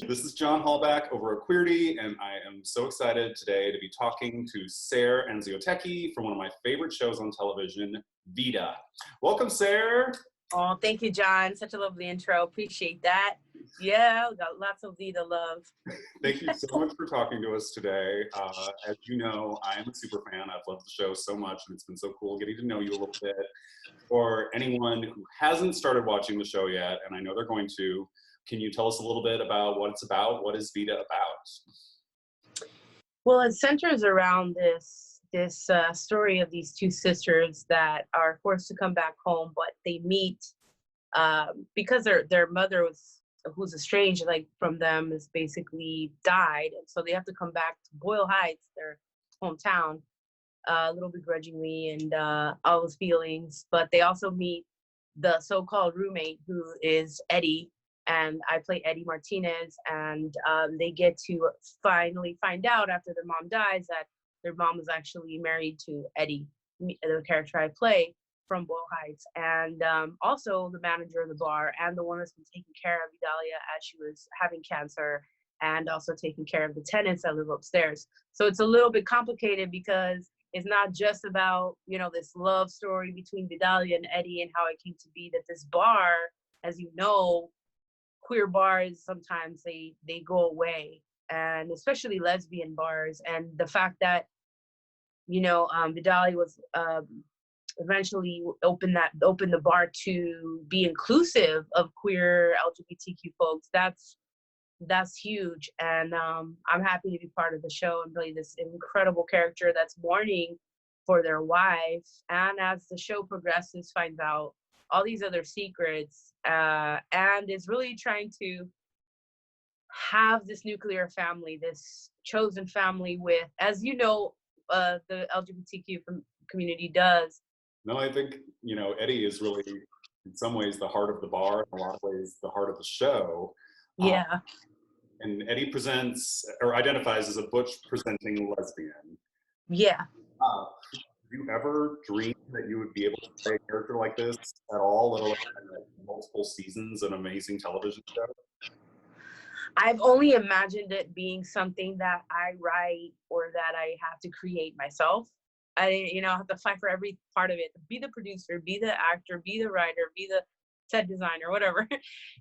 This is John Halbach over at Queerty, and I am so excited today to be talking to Sarah Anzoategui from one of my favorite shows on television, Vida. Welcome, Sarah. Oh, thank you, John. Such a lovely intro. Appreciate that. Yeah, got lots of Vida love. Thank you so much for talking to us today. As you know, I am a super fan. I've loved the show so much, and it's been so cool getting to know you a little bit. For anyone who hasn't started watching the show yet, and I know they're going to, can you tell us a little bit about what it's about? What is Vida about? Well, it centers around this story of these two sisters that are forced to come back home, but they meet because their mother who's estranged from them is basically died, and so they have to come back to Boyle Heights, their hometown, a little begrudgingly and all those feelings. But they also meet the so-called roommate, who is Eddie, and I play Eddie Martinez, and they get to finally find out after their mom dies that their mom was actually married to Eddie, the character I play from Boyle Heights, and also the manager of the bar and the one that's been taking care of Vidalia as she was having cancer, and also taking care of the tenants that live upstairs. So it's a little bit complicated because it's not just about, this love story between Vidalia and Eddie and how it came to be that this bar, as you know, queer bars, sometimes they go away, and especially lesbian bars. And the fact that, Vidalia was eventually opened the bar to be inclusive of queer LGBTQ folks, that's huge. And I'm happy to be part of the show and play this incredible character that's mourning for their wife, and as the show progresses finds out all these other secrets, and is really trying to have this nuclear family, this chosen family with, as you know, the LGBTQ community does. No, I think, Eddie is really, in some ways, the heart of the bar, in a lot of ways, the heart of the show. Yeah. And Eddie presents, or identifies as a butch-presenting lesbian. Yeah. Have you ever dreamed that you would be able to play a character like this at all, let alone multiple seasons, an amazing television show? I've only imagined it being something that I write or that I have to create myself. I have to fight for every part of it. Be the producer, be the actor, be the writer, be the set designer, whatever.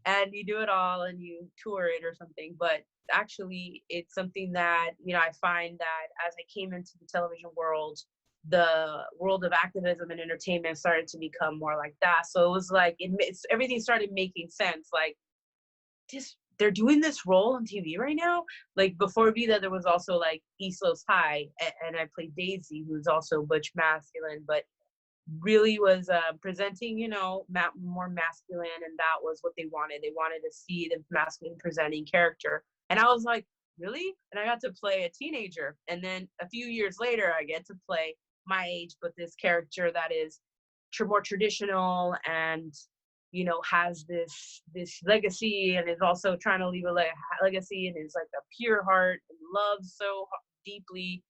And you do it all and you tour it or something. But actually, it's something that, I find that as I came into the television world, the world of activism and entertainment started to become more like that. So it was like, everything started making sense. Like, they're doing this role on TV right now. Like before Vida, there was also like East Los High, and I played Daisy, who's also butch masculine, but really was presenting, more masculine, and that was what they wanted. They wanted to see the masculine presenting character, and I was like, really? And I got to play a teenager, and then a few years later, I get to play my age, but this character that is more traditional and has this legacy, and is also trying to leave a legacy, and is like a pure heart and loves so deeply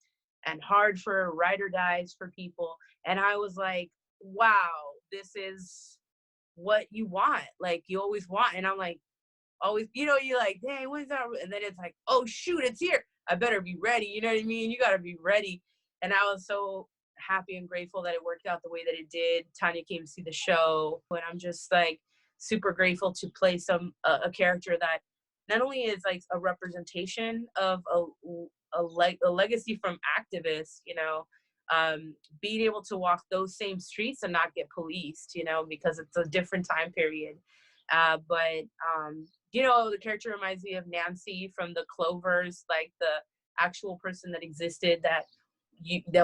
and hard for ride or dies for people. And I was like, wow, this is what you want. Like, you always want. And I'm like, always, you're like, dang, when's that? And then it's like, oh shoot, it's here. I better be ready. You know what I mean? You got to be ready. And I was so happy and grateful that it worked out the way that it did. Tanya came to see the show, and I'm just like super grateful to play a character that not only is like a representation of a legacy from activists, being able to walk those same streets and not get policed, because it's a different time period. But the character reminds me of Nancy from the Clovers, like the actual person that existed that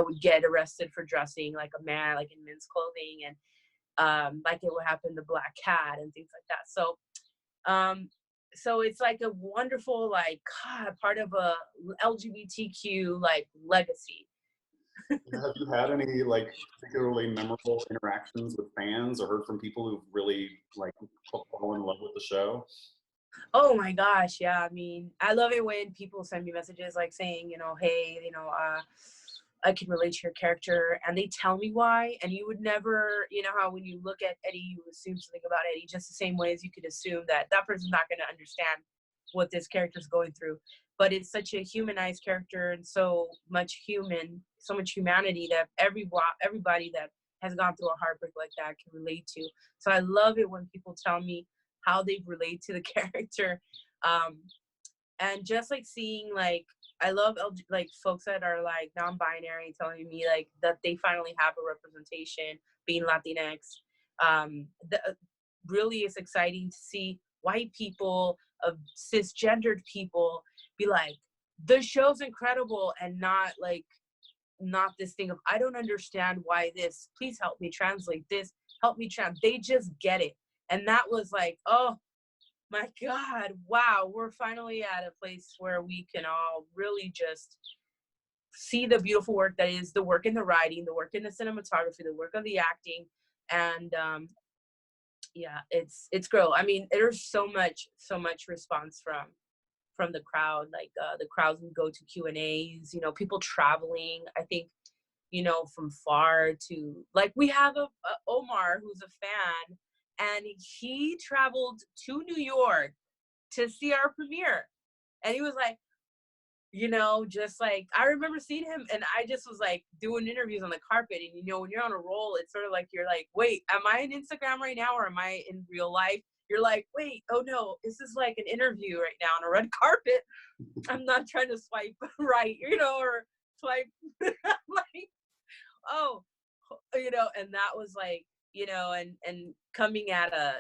would get arrested for dressing like a man, like in men's clothing, and like it would happen to Black Cat and things like that. So it's like a wonderful, like, part of a LGBTQ like legacy. Have you had any like particularly memorable interactions with fans, or heard from people who've really like fallen in love with the show? Oh my gosh, yeah. I mean, I love it when people send me messages like saying, hey, I can relate to your character, and they tell me why. And you would never, how when you look at Eddie, you assume something about Eddie just the same way as you could assume that that person's not going to understand what this character's going through. But it's such a humanized character and so much humanity that everybody that has gone through a heartbreak like that can relate to. So I love it when people tell me how they relate to the character. And just like seeing, like, I love like folks that are like non-binary telling me like that they finally have a representation being Latinx. Really it's exciting to see white people, of cisgendered people be like, the show's incredible, and not this thing of, I don't understand why this, please help me translate this, help me they just get it. And that was like, oh my God, wow, we're finally at a place where we can all really just see the beautiful work that is the work in the writing, the work in the cinematography, the work of the acting. And yeah, it's great. I mean, there's so much response from the crowd. Like the crowds would go to Q&As, you know, people traveling, I think, you know, from far to, like, we have a Omar who's a fan, and he traveled to New York to see our premiere. And he was like, you know, just like, I remember seeing him, and I just was like doing interviews on the carpet. And, you know, when you're on a roll, it's sort of like, you're like, wait, am I on Instagram right now, or am I in real life? You're like, wait, oh no, this is like an interview right now on a red carpet. I'm not trying to swipe right, you know, or swipe like, oh, you know. And that was like, you know, and coming at a,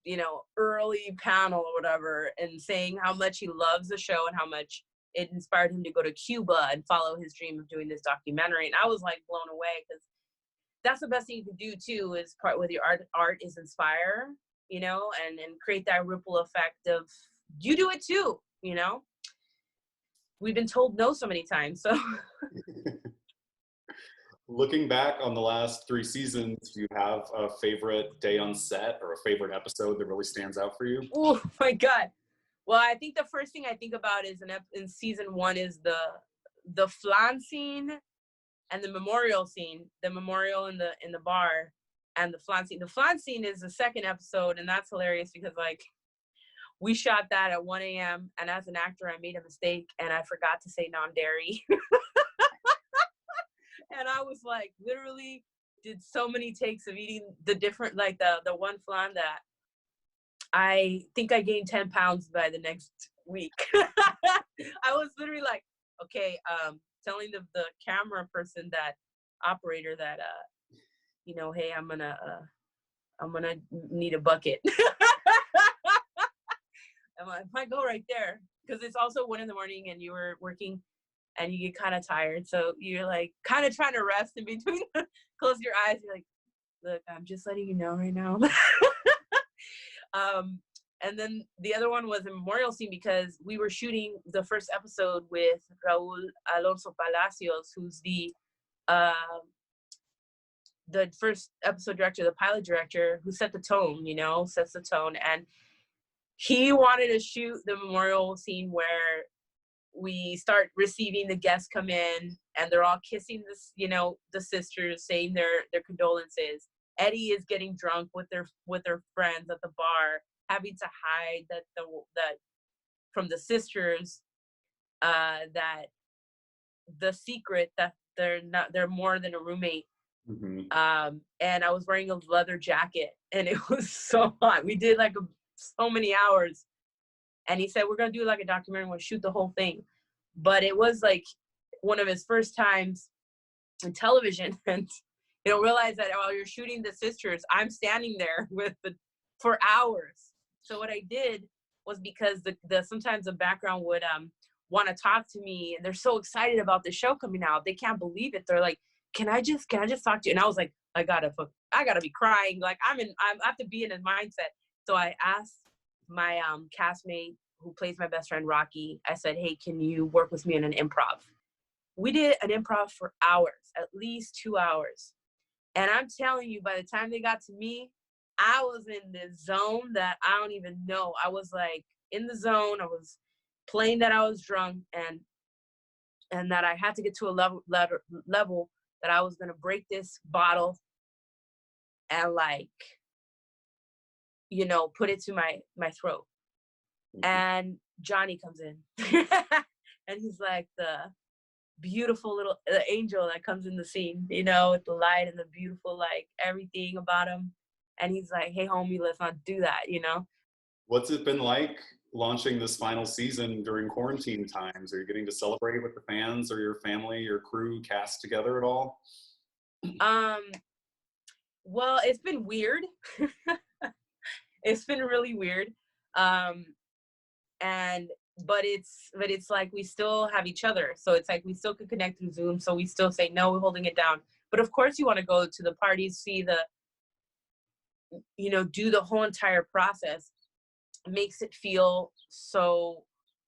you know, early panel or whatever, and saying how much he loves the show and how much it inspired him to go to Cuba and follow his dream of doing this documentary. And I was like blown away, because that's the best thing you can do too, is part with your art is inspire, you know, and create that ripple effect of, you do it too, you know. We've been told no so many times, so. Looking back on the last 3 seasons, do you have a favorite day on set or a favorite episode that really stands out for you? Oh my God. Well, I think the first thing I think about is in season 1 is the flan scene and the memorial scene, the memorial in the bar, and the flan scene. The flan scene is the second episode, and that's hilarious because, like, we shot that at 1 a.m. and as an actor, I made a mistake and I forgot to say non-dairy. And I was like, literally did so many takes of eating the different, like the one flan that I think I gained 10 pounds by the next week. I was literally like, okay, telling the camera person, that operator, that, you know, hey, I'm gonna need a bucket. I might go right there, because it's also 1 a.m. and you were working and you get kind of tired. So you're like kind of trying to rest in between, close your eyes. You're like, look, I'm just letting you know right now. And then the other one was a memorial scene, because we were shooting the first episode with Raul Alonso Palacios, who's the first episode director, the pilot director, who set the tone, you know, sets the tone. And he wanted to shoot the memorial scene where we start receiving the guests come in and they're all kissing this, you know, the sisters, saying their condolences. Eddie is getting drunk with their friends at the bar, having to hide that from the sisters, that the secret that they're more than a roommate. Mm-hmm. And I was wearing a leather jacket, and it was so hot. We did like so many hours, and he said, we're gonna do like a documentary, we'll shoot the whole thing. But it was like one of his first times in television, and you don't realize that while you're shooting the sisters, I'm standing there for hours. So what I did was, because the sometimes the background would want to talk to me, and they're so excited about the show coming out, they can't believe it. They're like, can I just talk to you? And I was like, I gotta be crying. Like I have to be in a mindset. So I asked my castmate who plays my best friend Rocky, I said, hey, can you work with me in an improv? We did an improv for hours, at least 2 hours. And I'm telling you, by the time they got to me, I was in this zone that I don't even know. I was like in the zone. I was playing that I was drunk, and that I had to get to a level that I was going to break this bottle and, like, you know, put it to my throat. And Johnny comes in. And he's like the beautiful little angel that comes in the scene, you know, with the light and the beautiful, like, everything about him. And he's like, hey, homie, let's not do that, you know? What's it been like launching this final season during quarantine times? Are you getting to celebrate with the fans or your family, your crew cast together at all? Well, it's been weird. It's been really weird. Um, and but it's like we still have each other. So it's like we still could connect through Zoom. So we still say, no, we're holding it down. But of course you want to go to the parties, see the, you know, do the whole entire process. It makes it feel so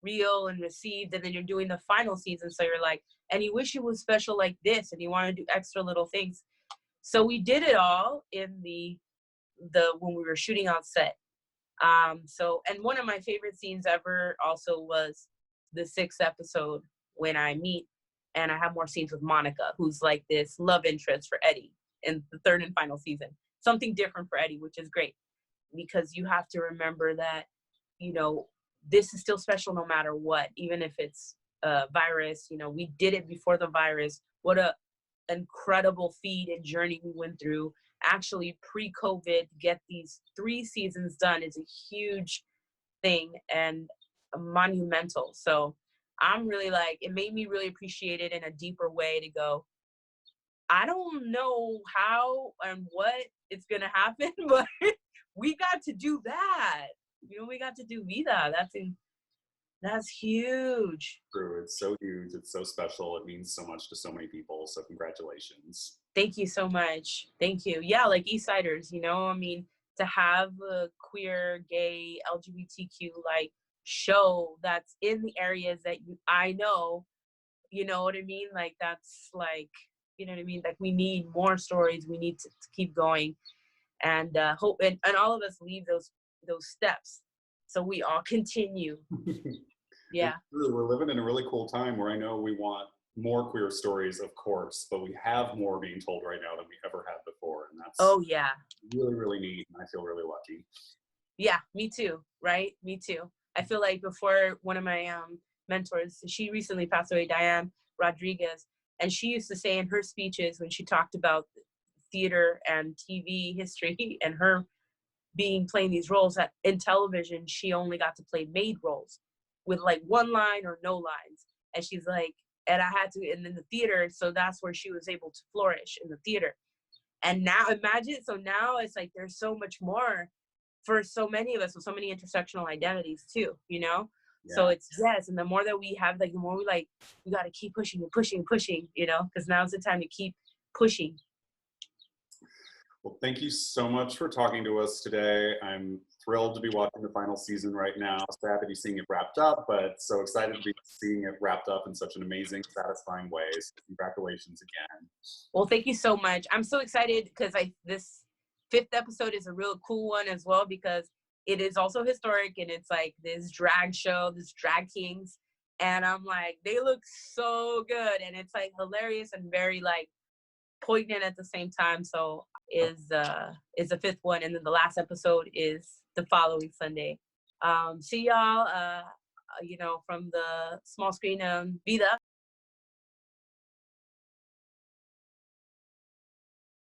real and received. And then you're doing the final season. So you're like, and you wish it was special like this, and you want to do extra little things. So we did it all in the when we were shooting on set. So, and one of my favorite scenes ever also was the 6th episode when I meet and I have more scenes with Monica, who's like this love interest for Eddie in the 3rd and final season. Something different for Eddie, which is great, because you have to remember that, you know, this is still special no matter what, even if it's a virus. You know, we did it before the virus. What a incredible feat and journey we went through. Actually, pre-COVID, get these 3 seasons done is a huge thing and monumental. So I'm really like, it made me really appreciate it in a deeper way to go, I don't know how and what it's gonna happen, but we got to do that. You know, we got to do Vida. That's huge. True, it's so huge, it's so special, it means so much to so many people, so congratulations. Thank you so much. Thank you. Yeah, like Eastsiders, you know, I mean, to have a queer, gay, LGBTQ like show that's in the areas that I know, you know what I mean? Like that's like, you know what I mean? Like we need more stories. We need to keep going and hope and all of us leave those steps so we all continue. Yeah. It's true. We're living in a really cool time where I know we want more queer stories, of course, but we have more being told right now than we ever have before. And that's Oh, yeah. really, really neat. And I feel really lucky. Yeah, me too. Right? Me too. I feel like before one of my mentors, she recently passed away, Diane Rodriguez, and she used to say in her speeches when she talked about theater and TV history and her playing these roles, that in television she only got to play maid roles with like one line or no lines. And she's like, and I had to, and in the theater, so that's where she was able to flourish, in the theater. And now imagine, so now it's like there's so much more for so many of us with so many intersectional identities too, you know? Yeah. So it's, yes, and the more that we have, like the more we like, we got to keep pushing and pushing and pushing, you know, because now's the time to keep pushing. Well, thank you so much for talking to us today. I'm thrilled to be watching the final season right now. Sad to be seeing it wrapped up, but so excited to be seeing it wrapped up in such an amazing, satisfying way. So congratulations again. Well, thank you so much. I'm so excited because this 5th episode is a real cool one as well, because it is also historic, and it's like this drag show, this drag kings. And I'm like, they look so good. And it's like hilarious and very like poignant at the same time. So is the 5th one, and then the last episode is the following Sunday. See y'all, you know, from the small screen Vida.